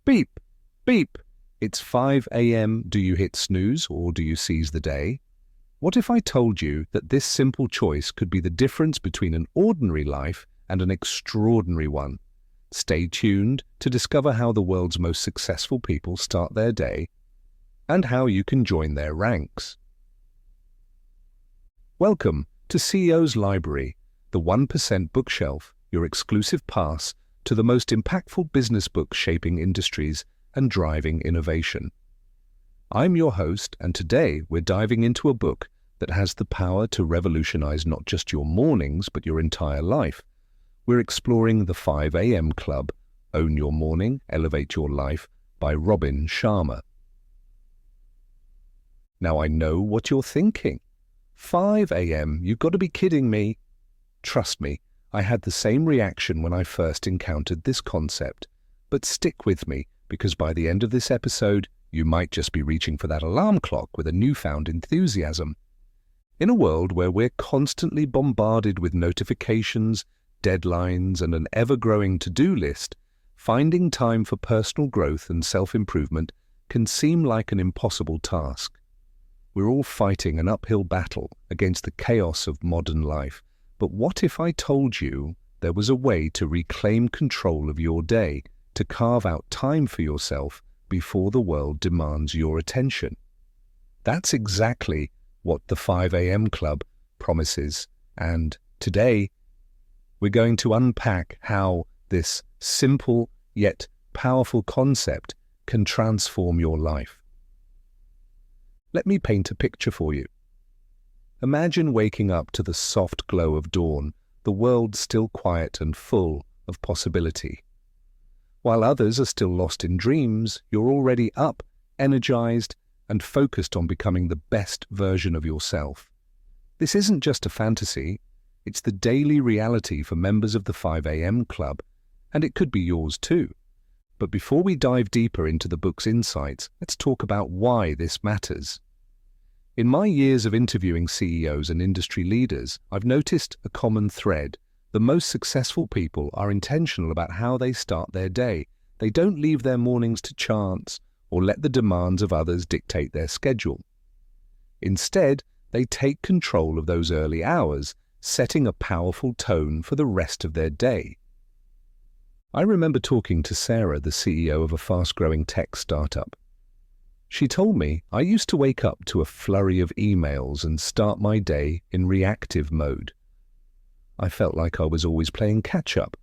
Beep, beep. It's 5 a.m. Do you hit snooze or do you seize the day? What if I told you that this simple choice could be the difference between an ordinary life and an extraordinary one? Stay tuned to discover how the world's most successful people start their day and how you can join their ranks. Welcome to CEO's Library, the 1% bookshelf, your exclusive pass to the most impactful business books shaping industries and driving innovation. I'm your host, and today we're diving into a book that has the power to revolutionize not just your mornings, but your entire life. We're exploring The 5 a.m. Club, Own Your Morning, Elevate Your Life by Robin Sharma. Now I know what you're thinking. 5 a.m., you've got to be kidding me. Trust me, I had the same reaction when I first encountered this concept. But stick with me, because by the end of this episode, you might just be reaching for that alarm clock with a newfound enthusiasm. In a world where we're constantly bombarded with notifications, deadlines, and an ever-growing to-do list, finding time for personal growth and self-improvement can seem like an impossible task. We're all fighting an uphill battle against the chaos of modern life. But what if I told you there was a way to reclaim control of your day, to carve out time for yourself before the world demands your attention? That's exactly what the 5 a.m. Club promises. And today, we're going to unpack how this simple yet powerful concept can transform your life. Let me paint a picture for you. Imagine waking up to the soft glow of dawn, the world still quiet and full of possibility. While others are still lost in dreams, you're already up, energized, and focused on becoming the best version of yourself. This isn't just a fantasy, it's the daily reality for members of the 5 a.m. Club, and it could be yours too. But before we dive deeper into the book's insights, let's talk about why this matters. In my years of interviewing CEOs and industry leaders, I've noticed a common thread. The most successful people are intentional about how they start their day. They don't leave their mornings to chance or let the demands of others dictate their schedule. Instead, they take control of those early hours, setting a powerful tone for the rest of their day. I remember talking to Sarah, the CEO of a fast-growing tech startup. She told me, I used to wake up to a flurry of emails and start my day in reactive mode. I felt like I was always playing catch-up,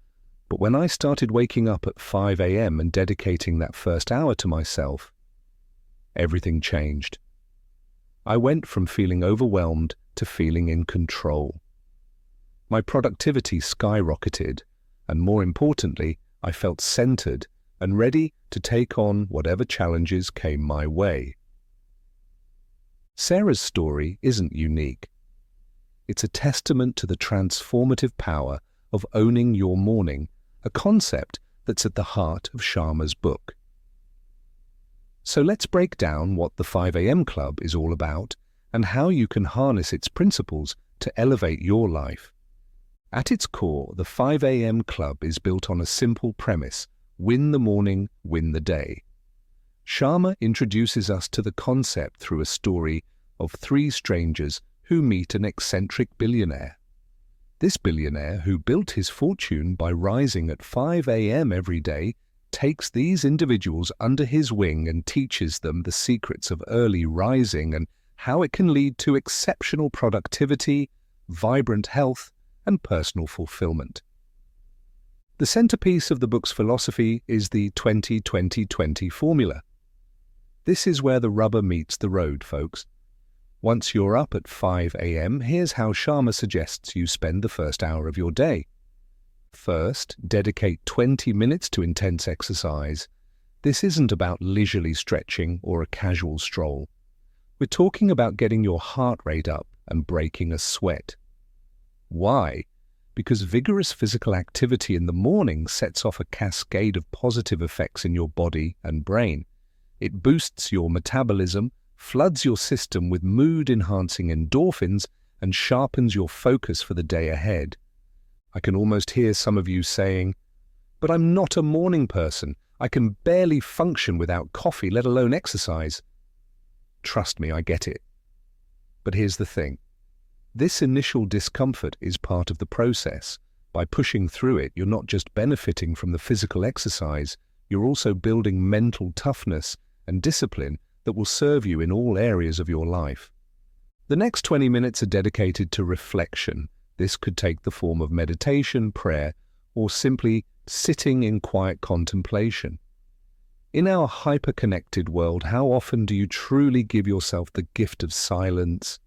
but when I started waking up at 5 a.m. and dedicating that first hour to myself, everything changed. I went from feeling overwhelmed to feeling in control. My productivity skyrocketed, and more importantly, I felt centered and ready to take on whatever challenges came my way. Sarah's story isn't unique. It's a testament to the transformative power of owning your morning, a concept that's at the heart of Sharma's book. So let's break down what the 5 a.m. Club is all about and how you can harness its principles to elevate your life. At its core, the 5 a.m. Club is built on a simple premise: win the morning, win the day. Sharma introduces us to the concept through a story of three strangers who meet an eccentric billionaire. This billionaire, who built his fortune by rising at 5 a.m. every day, takes these individuals under his wing and teaches them the secrets of early rising and how it can lead to exceptional productivity, vibrant health, and personal fulfillment. The centerpiece of the book's philosophy is the 20-20-20 formula. This is where the rubber meets the road, folks. Once you're up at 5 a.m., here's how Sharma suggests you spend the first hour of your day. First, dedicate 20 minutes to intense exercise. This isn't about leisurely stretching or a casual stroll. We're talking about getting your heart rate up and breaking a sweat. Why? Because vigorous physical activity in the morning sets off a cascade of positive effects in your body and brain. It boosts your metabolism, floods your system with mood-enhancing endorphins, and sharpens your focus for the day ahead. I can almost hear some of you saying, "But I'm not a morning person. I can barely function without coffee, let alone exercise. Trust me, I get it. But here's the thing. This initial discomfort is part of the process. By pushing through it, you're not just benefiting from the physical exercise, you're also building mental toughness and discipline that will serve you in all areas of your life. The next 20 minutes are dedicated to reflection. This could take the form of meditation, prayer, or simply sitting in quiet contemplation. In our hyper-connected world, how often do you truly give yourself the gift of silence?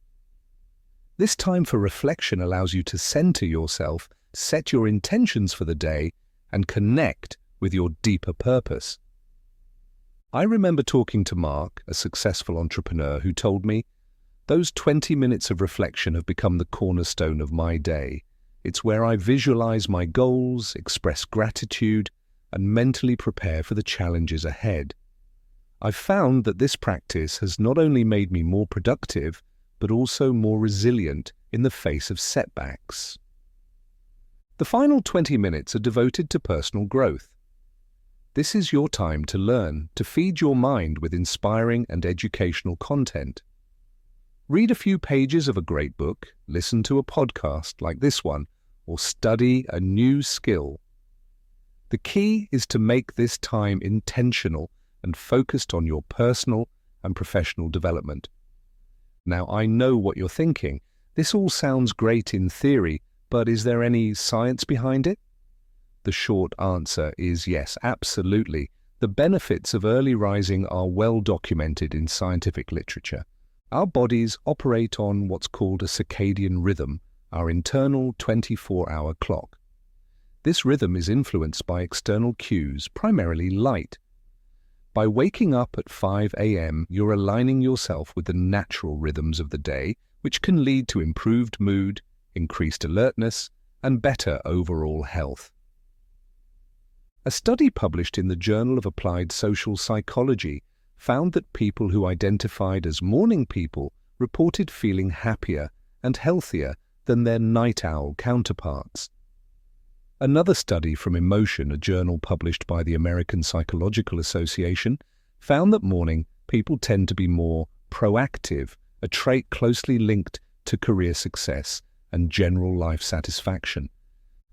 This time for reflection allows you to center yourself, set your intentions for the day, and connect with your deeper purpose. I remember talking to Mark, a successful entrepreneur, who told me, "Those 20 minutes of reflection have become the cornerstone of my day. It's where I visualize my goals, express gratitude, and mentally prepare for the challenges ahead." I've found that this practice has not only made me more productive, but also more resilient in the face of setbacks. The final 20 minutes are devoted to personal growth. This is your time to learn, to feed your mind with inspiring and educational content. Read a few pages of a great book, listen to a podcast like this one, or study a new skill. The key is to make this time intentional and focused on your personal and professional development. Now, I know what you're thinking. This all sounds great in theory, but is there any science behind it? The short answer is yes, absolutely. The benefits of early rising are well documented in scientific literature. Our bodies operate on what's called a circadian rhythm, our internal 24-hour clock. This rhythm is influenced by external cues, primarily light. By waking up at 5 a.m., you're aligning yourself with the natural rhythms of the day, which can lead to improved mood, increased alertness, and better overall health. A study published in the Journal of Applied Social Psychology found that people who identified as morning people reported feeling happier and healthier than their night owl counterparts. Another study from Emotion, a journal published by the American Psychological Association, found that morning people tend to be more proactive, a trait closely linked to career success and general life satisfaction.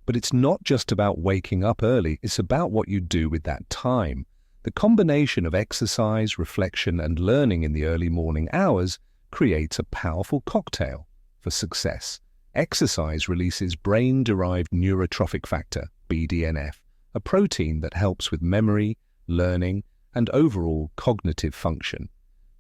But it's not just about waking up early, it's about what you do with that time. The combination of exercise, reflection, and learning in the early morning hours creates a powerful cocktail for success. Exercise releases brain-derived neurotrophic factor, BDNF, a protein that helps with memory, learning, and overall cognitive function.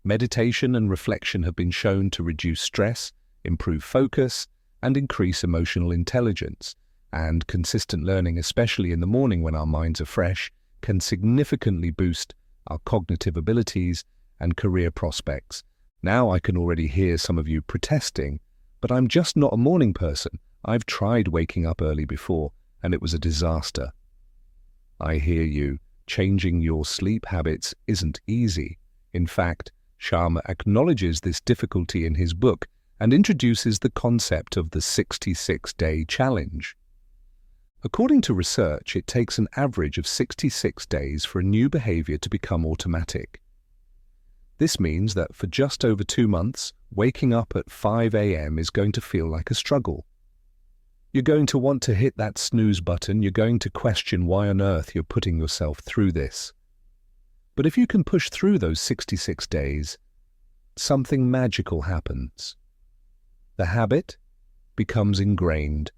Meditation and reflection have been shown to reduce stress, improve focus, and increase emotional intelligence. And consistent learning, especially in the morning when our minds are fresh, can significantly boost our cognitive abilities and career prospects. Now I can already hear some of you protesting, but I'm just not a morning person. I've tried waking up early before, and it was a disaster. I hear you. Changing your sleep habits isn't easy. In fact, Sharma acknowledges this difficulty in his book and introduces the concept of the 66-day challenge. According to research, it takes an average of 66 days for a new behavior to become automatic. This means that for just over 2 months, waking up at 5 a.m. is going to feel like a struggle. You're going to want to hit that snooze button. You're going to question why on earth you're putting yourself through this. But if you can push through those 66 days, something magical happens. The habit becomes ingrained,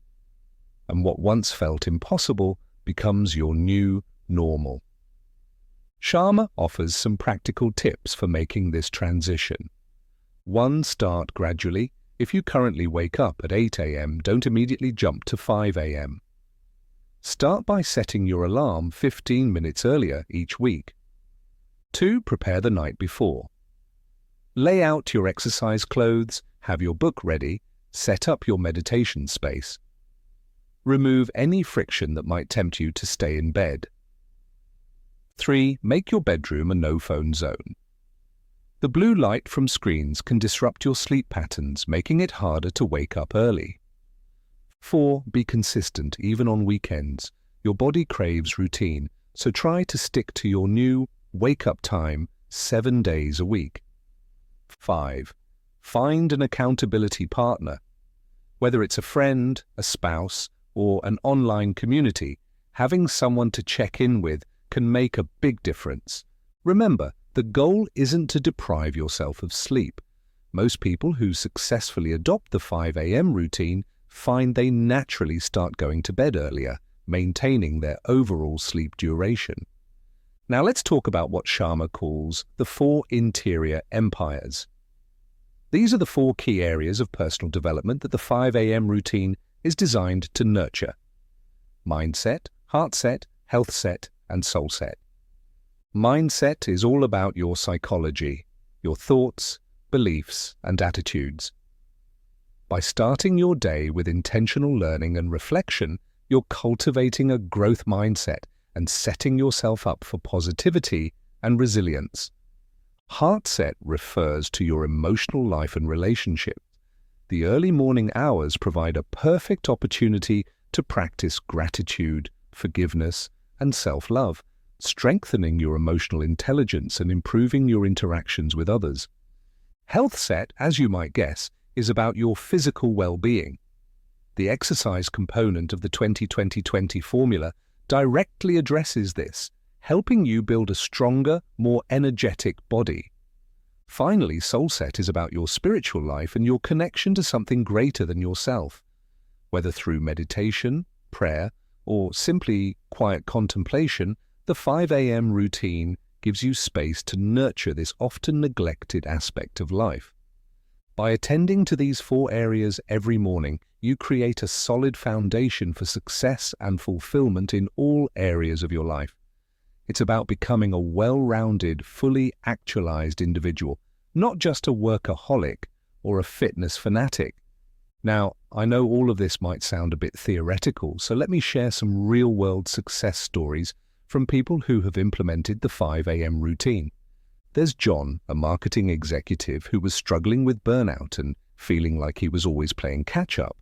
and what once felt impossible becomes your new normal. Sharma offers some practical tips for making this transition. 1. Start gradually. If you currently wake up at 8 a.m., don't immediately jump to 5 a.m. Start by setting your alarm 15 minutes earlier each week. 2. Prepare the night before. Lay out your exercise clothes, have your book ready, set up your meditation space. Remove any friction that might tempt you to stay in bed. 3. Make your bedroom a no-phone zone. The blue light from screens can disrupt your sleep patterns, making it harder to wake up early. 4. Be consistent, even on weekends. Your body craves routine. So try to stick to your new wake-up time 7 days a week. 5. Find an accountability partner. Whether it's a friend, a spouse, or an online community, having someone to check in with can make a big difference. Remember, the goal isn't to deprive yourself of sleep. Most people who successfully adopt the 5 a.m. routine find they naturally start going to bed earlier, maintaining their overall sleep duration. Now let's talk about what Sharma calls the 4 interior empires. These are the 4 key areas of personal development that the 5 a.m. routine is designed to nurture: mindset, heart set, health set, and soul set. Mindset is all about your psychology, your thoughts, beliefs, and attitudes. By starting your day with intentional learning and reflection, you're cultivating a growth mindset and setting yourself up for positivity and resilience. Heart set refers to your emotional life and relationships. The early morning hours provide a perfect opportunity to practice gratitude, forgiveness, and self-love, strengthening your emotional intelligence and improving your interactions with others. Health set, as you might guess, is about your physical well-being. The exercise component of the 20-20-20 formula directly addresses this, helping you build a stronger, more energetic body. Finally, soul set is about your spiritual life and your connection to something greater than yourself. Whether through meditation, prayer, or simply quiet contemplation, the 5 a.m. routine gives you space to nurture this often neglected aspect of life. By attending to these 4 areas every morning, you create a solid foundation for success and fulfillment in all areas of your life. It's about becoming a well-rounded, fully actualized individual, not just a workaholic or a fitness fanatic. Now, I know all of this might sound a bit theoretical, so let me share some real-world success stories from people who have implemented the 5 a.m. routine. There's John, a marketing executive who was struggling with burnout and feeling like he was always playing catch-up.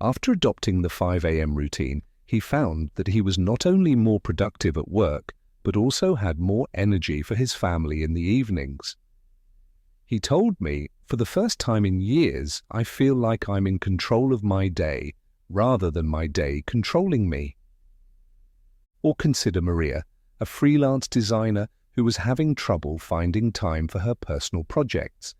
After adopting the 5 a.m. routine, he found that he was not only more productive at work, but also had more energy for his family in the evenings. He told me, "For the first time in years, I feel like I'm in control of my day, rather than my day controlling me." Or consider Maria, a freelance designer who was having trouble finding time for her personal projects.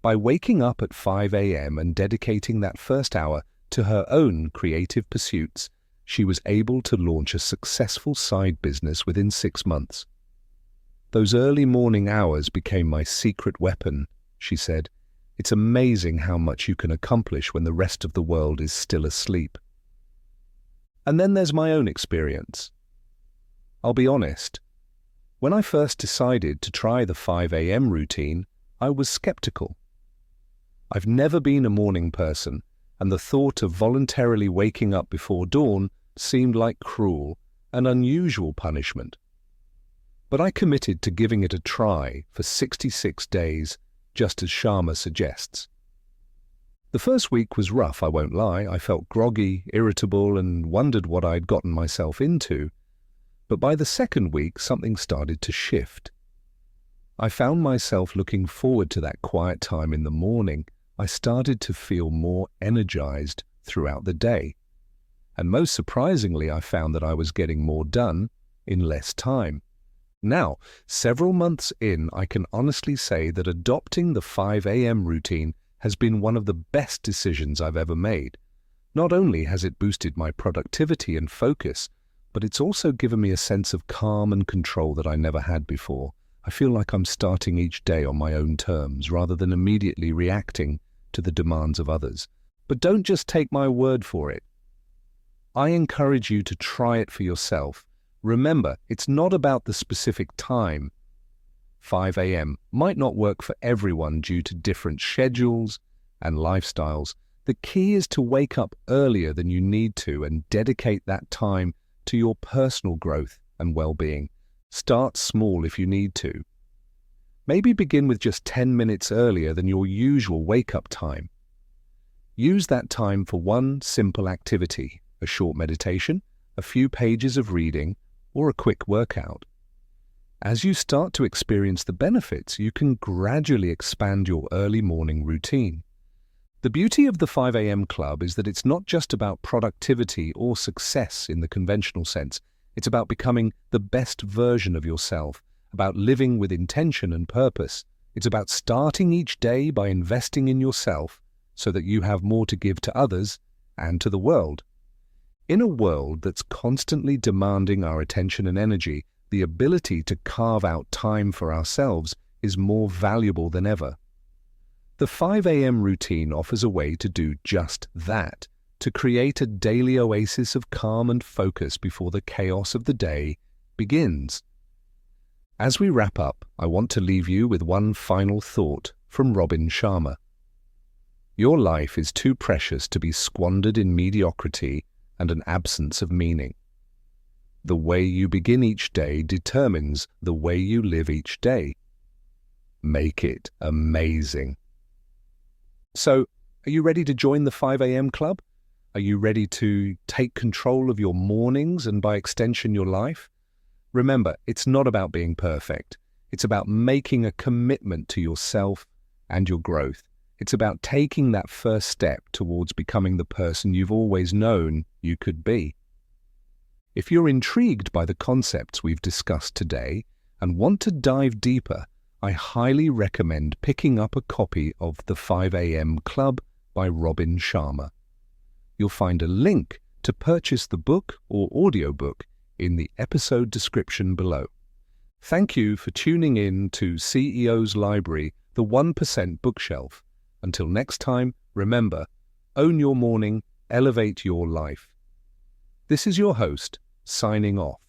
By waking up at 5 a.m. and dedicating that first hour to her own creative pursuits, she was able to launch a successful side business within 6 months. "Those early morning hours became my secret weapon," she said. "It's amazing how much you can accomplish when the rest of the world is still asleep." And then there's my own experience. I'll be honest. When I first decided to try the 5 a.m. routine, I was skeptical. I've never been a morning person, and the thought of voluntarily waking up before dawn seemed like cruel and unusual punishment. But I committed to giving it a try for 66 days, just as Sharma suggests. The first week was rough, I won't lie. I felt groggy, irritable, and wondered what I'd gotten myself into. But by the second week, something started to shift. I found myself looking forward to that quiet time in the morning. I started to feel more energized throughout the day. And most surprisingly, I found that I was getting more done in less time. Now, several months in, I can honestly say that adopting the 5 a.m. routine has been one of the best decisions I've ever made. Not only has it boosted my productivity and focus, but it's also given me a sense of calm and control that I never had before. I feel like I'm starting each day on my own terms rather than immediately reacting to the demands of others. But don't just take my word for it. I encourage you to try it for yourself. Remember, it's not about the specific time. 5 a.m. might not work for everyone due to different schedules and lifestyles. The key is to wake up earlier than you need to and dedicate that time to your personal growth and well-being. Start small if you need to. Maybe begin with just 10 minutes earlier than your usual wake-up time. Use that time for one simple activity, a short meditation, a few pages of reading, or a quick workout. As you start to experience the benefits, you can gradually expand your early morning routine. The beauty of the 5 a.m. Club is that it's not just about productivity or success in the conventional sense. It's about becoming the best version of yourself, about living with intention and purpose. It's about starting each day by investing in yourself so that you have more to give to others and to the world. In a world that's constantly demanding our attention and energy, the ability to carve out time for ourselves is more valuable than ever. The 5 a.m. routine offers a way to do just that, to create a daily oasis of calm and focus before the chaos of the day begins. As we wrap up, I want to leave you with one final thought from Robin Sharma. Your life is too precious to be squandered in mediocrity and an absence of meaning. The way you begin each day determines the way you live each day. Make it amazing. So, are you ready to join the 5 a.m. Club? Are you ready to take control of your mornings and by extension your life? Remember, it's not about being perfect. It's about making a commitment to yourself and your growth. It's about taking that first step towards becoming the person you've always known you could be. If you're intrigued by the concepts we've discussed today and want to dive deeper, I highly recommend picking up a copy of The 5 a.m. Club by Robin Sharma. You'll find a link to purchase the book or audiobook in the episode description below. Thank you for tuning in to CEO's Library, the 1% Bookshelf. Until next time, remember, own your morning, elevate your life. This is your host, signing off.